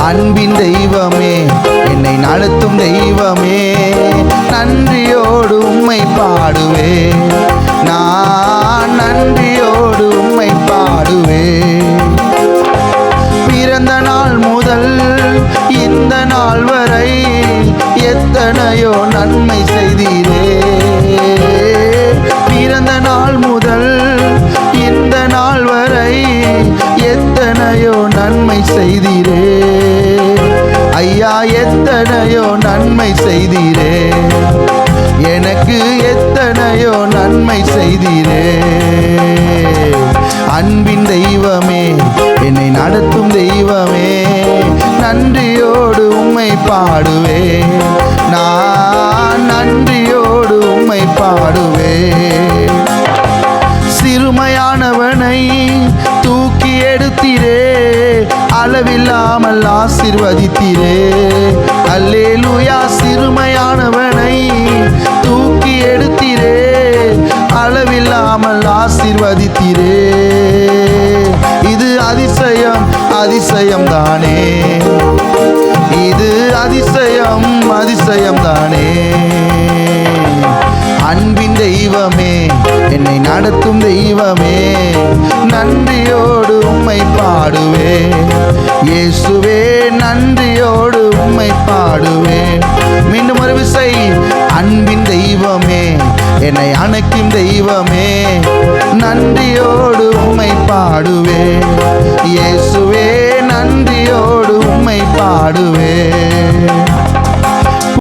அன்பின் தெய்வமே, என்னை நடத்தும் தெய்வமே, நன்றியோடு உம்மை பாடுவே, நான் நன்றியோடு உம்மை பாடுவே. பிறந்த நாள் முதல் இந்த நாள் வரை எத்தனையோ நன்மை செய்தீரே. பிறந்த நாள் முதல் இந்த நாள் வரை எத்தனையோ நன்மை செய்தீரே ஐயா, எத்தனையோ நன்மை செய்தீரே, எனக்கு எத்தனையோ நன்மை செய்தீரே. அன்பின் தெய்வமே, என்னை நடத்தும் தெய்வமே, நன்றியோடு உம்மை பாடுவே, நான் நன்றியோடு உம்மை பாடுவே. சிறுமையானவனை தூக்கி எடுத்தீரே, அளவில்லாமல் ஆசீர்வதித்தீரே. அல்லேலூயா. சிறுமையானவனை தூக்கி எடுத்தீரே, அளவில்லாமல் ஆசீர்வதித்தீரே. இது அதிசயம், அதிசயம் தானே, இது அதிசயம், அதிசயம் தானே. அன்பின் தெய்வமே, என்னை நடத்தும் தெய்வமே, நன்றியோடு உம்மை பாடுவே, இயேசுவே நன்றியோடு உம்மை பாடுவேன். மீண்டும் ஒரு விசை. அன்பின் தெய்வமே, என்னை அணைக்கும் தெய்வமே, நன்றியோடு உம்மை பாடுவே, இயேசுவே